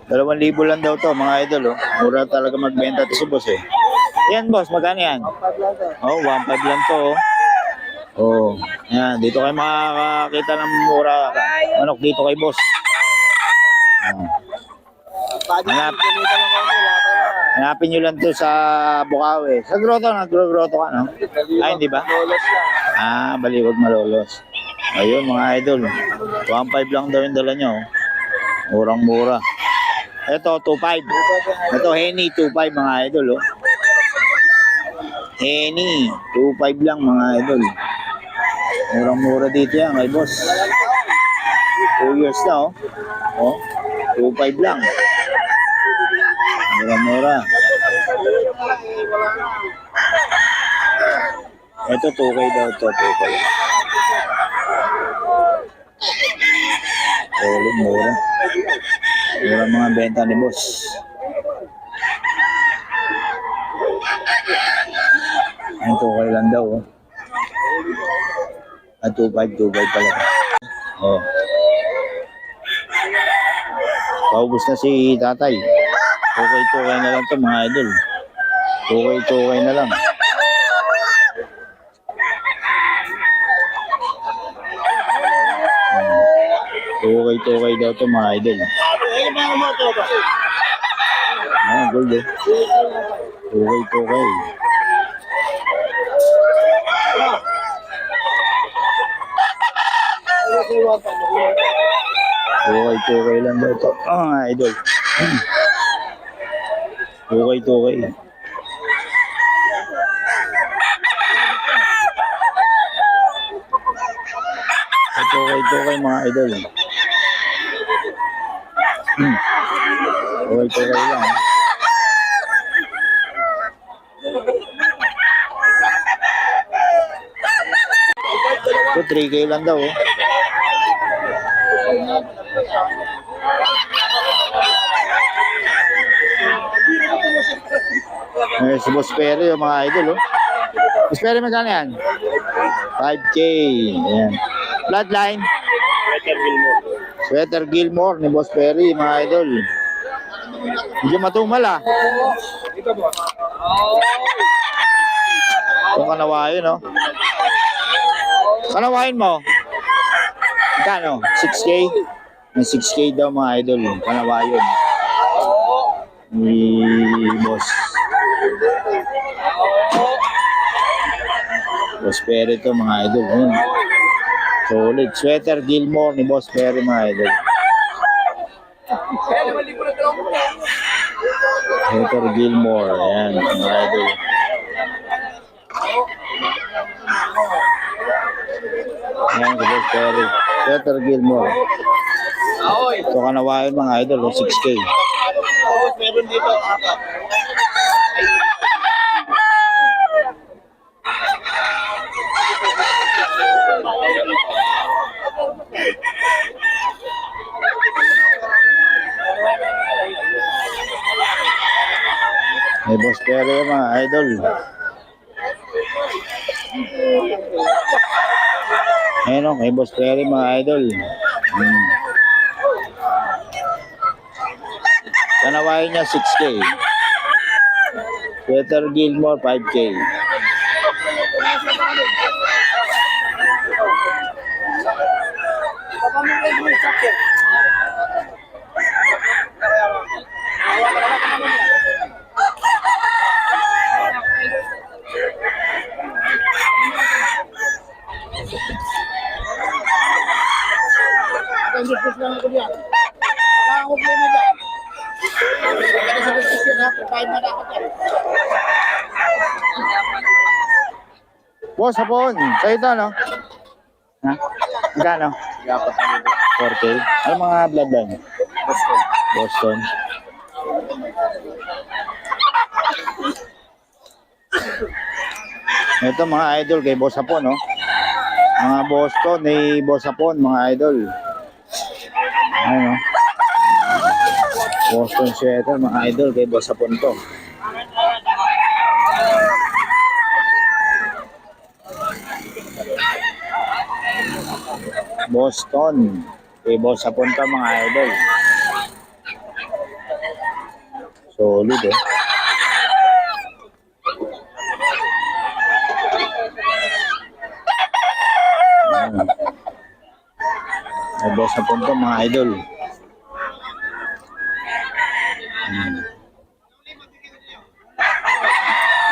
2,000 lang daw to mga idol. Oh. Mura talaga magbenta to si boss eh. Yan boss, magkano yan? 1.5 lang to. Oh, 1.5 lang to. Oh. Oh, yan. Dito kayo makakakita ng mura manok dito kay boss. Oh. Hanap, hanapin nyo lang to sa Bukawi. Sa grotto, nagro-grotto ka, no? Ay, hindi ba? Lolos lang. Ah, Baliwag Malolos. Ayun, mga idol. 1.5 lang daw yung dala nyo. Murang-mura. Ito, 2.5. Ito, Henny, 2.5 mga idol, oh. Henny, 2.5 lang mga idol. Murang-mura dito yan, kay boss. 2 years na, oh. Oh, 2.5 lang. Mura-mura. Ito, 2K daw ito, 2K. Solid, mura. Mura mga benta ni boss. Ang 2K lang daw, oh. At 2.5 pala. Oh. Paubos na si tatay. Okay na lang to mga idol. Okay na lang. Okay daw to mga idol. Ah, gold eh. Okay. Okay lang daw to. Ah, idol. Okay. Okay mga idol. Okay lang. So 3K lang daw, oh. Si Boss Perry, yung mga idol, oh. Boss Perry, magkano yan? 5K. Ayan. Bloodline. Sweater Gilmore ni Boss Perry, mga idol. Medyo matumal, ah. Itong kanawain, oh. Kanawain mo? Magkano? 6K? May 6K daw mga idol. Kanawain. Ni Boss. Boss Perry to mga idol. Ayan. Solid. Sweater Gilmore ni Boss Perry mga idol. Sweater Gilmore. Ayan mga idol. Ayan si Boss Perry. Sweater Gilmore. Ito kanawain mga idol. 6K. Meron dito. May Boss Perry mga idol. Ayan o, may Boss Perry mga idol. Kanawain niya 6K. Sweater Gilmore 5K. Boss, hapon. Sa'yo ito, no? Ha? Magkano? 4K. Ano mga bloodline? Boston. Ito mga idol kay Boss Hapon, no? Mga Boston ni Boss Hapon, mga idol. Ano? Boston sweater, mga idol kay Boss Hapon to. Boston kay Boss Hapon to, mga idol. Solid eh. Ayan. May boss na punto mga idol.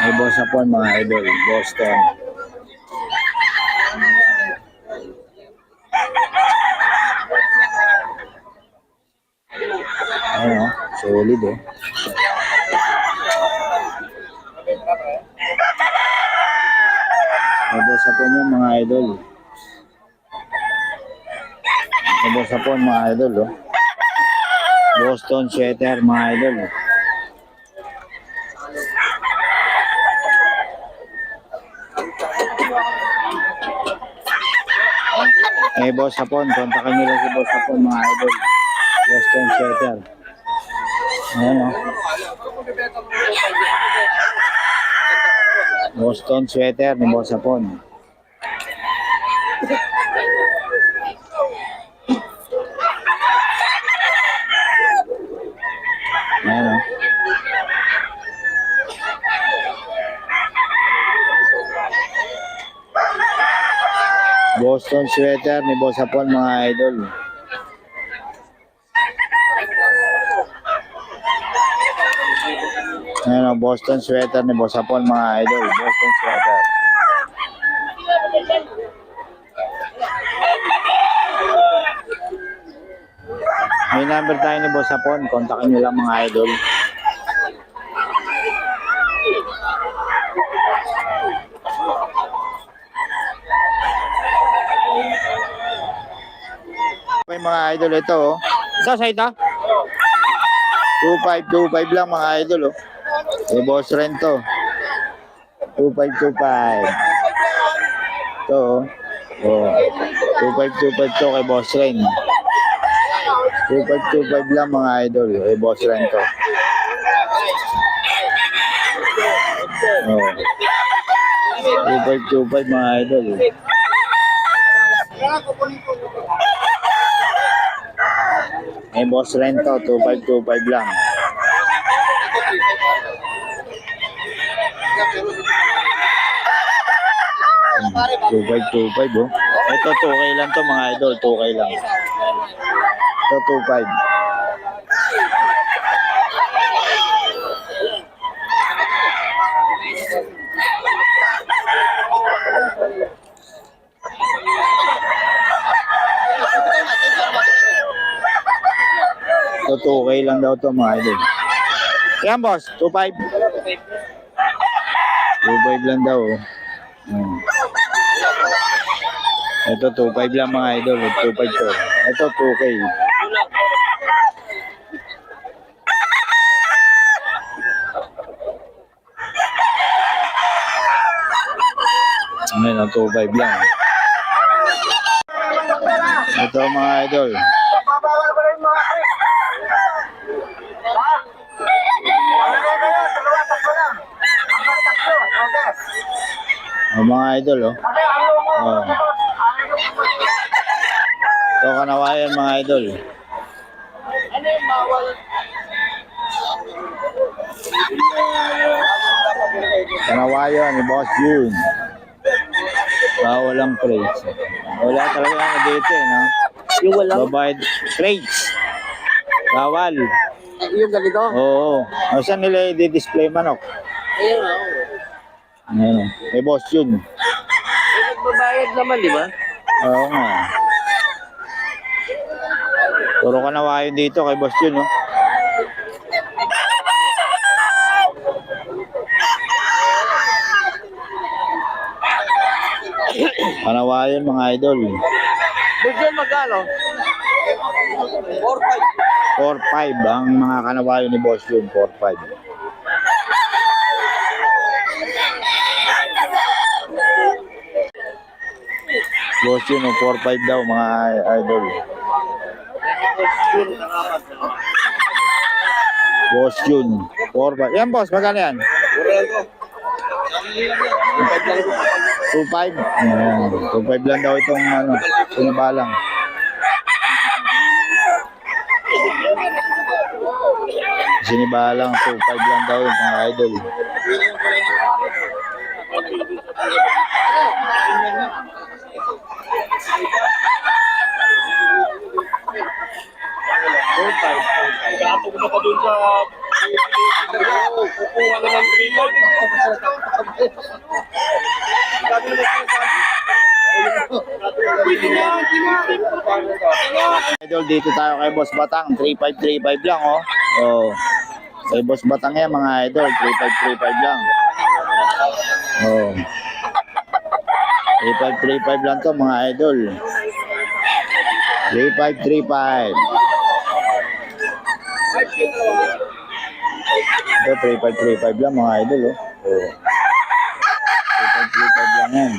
May boss na po mga idol. Boston. Ayan o. Solid eh. May boss na po niya mga idol. May boss na po mga idol oh. Boston sweater mga idol. Eh, Boss Hapon, kontakin nyo lang si Boss Hapon mga idol. Boston sweater. Ayan o. Boston sweater ni Boss Hapon. Ayan o. Boston sweater ni Boss Hapon mga idol. Ayan o, Boston sweater ni Boss Hapon mga idol. Boston sweater. May number tayo ni Boss Hapon. Kontakin nyo lang mga idol. Okay mga idol, ito oh. Sa ito? 2525 lang mga idol oh. Eh boss rin to. 2525. Ito oh. Oh. 2525 to kay boss rin. 2525 lang mga idol. Eh boss rin to. Oh. 2525 mga idol. Eh boss rin to, 2525 lang. Hmm, 2525 oh. Ito 2K lang to mga idol, 2K lang. Ito 25. Ito 2K lang daw to mga idol. Yan boss, 25. 25 lang daw oh. Hmm. Ito 25 lang mga idol, 25 to. Ito 2K. Ayan, 25 lang. Ito mga idol. Mga idol oh. Oh. Ito kanawayan mga idol. Ano yung bawal? Kanawayan ni Boss June. Bawal ang crates. Wala talaga na dito eh, no? Yung walang? Babayad crates. Bawal. Yung ganito? Oo. O saan nila i-display manok? Ayun nga. Ayun. May Boss June. Nagbabayad naman, di ba? Oo nga. Puro kanawayan dito kay Boss June, no? Kanawayan mga idol. Bigyan magkano? 4-5. 4-5 ang mga kanawayan ni Boss June. 4-5. Boss June, 4-5 daw mga idol. Boss June, 4-5. Yan boss, magkano yan? 2-5. Ayan, 2-5 lang daw itong ano, sinabalang. Sinibalang 2.5 lang daw yung mga idol. Kapo ko pa dun sa kukuha na ng tripod. Sabi naman sinasabi. Idol, dito tayo kay Boss Batang. 3535 lang, oh. Oh. Kay Boss Batang yan, mga idol. 3535 lang. Oh. 3535 lang to, mga idol. 3535. Ito, 3535 lang, mga idol, oh. Oh. 3535 lang yan.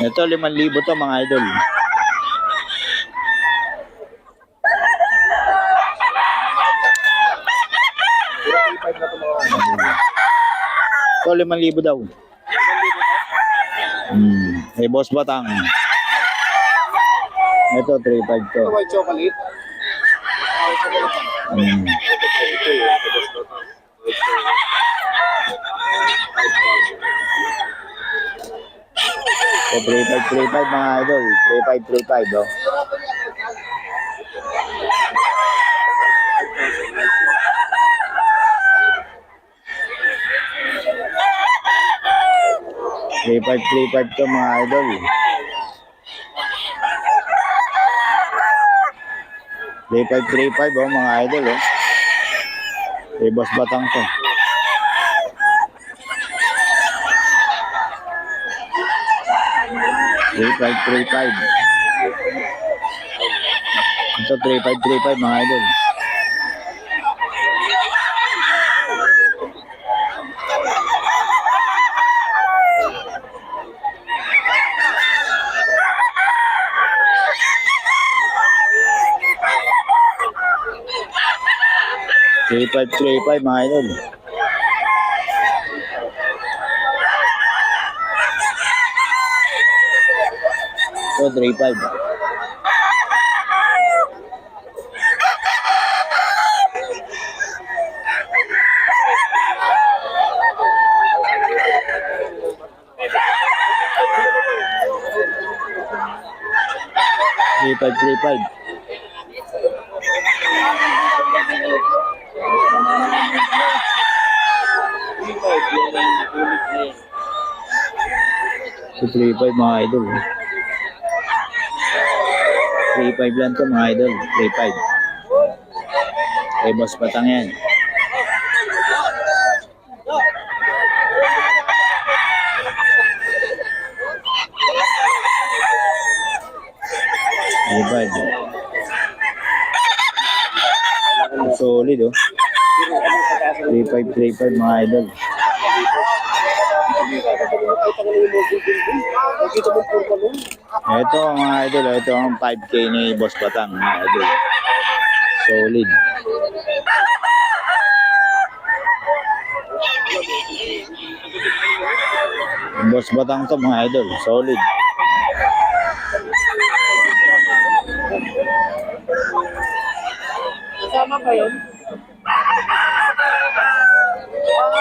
Ito, 5,000 to, mga idol. Ito, 5,000 daw. Hey, Boss Batang. Ito, 3,500 to. White chocolate. So, 3535 mga idol. 3535, oh. Three five to mga idol. 3535 oh mga idol, oh. Kay Boss Batang to. Three five. Ito 3535 mga idol. Three five mga idol. Ito 35. Three five. Ito 35 mga idol. 35 lang to mga idol. 35. Kay Boss Batang yan. Solid, oh. 35 mga idol. Ito mga idol, ito ang 5K ni Boss Batang mga idol. Solid. Boss Batang to mga idol, solid. Kasama ba yun?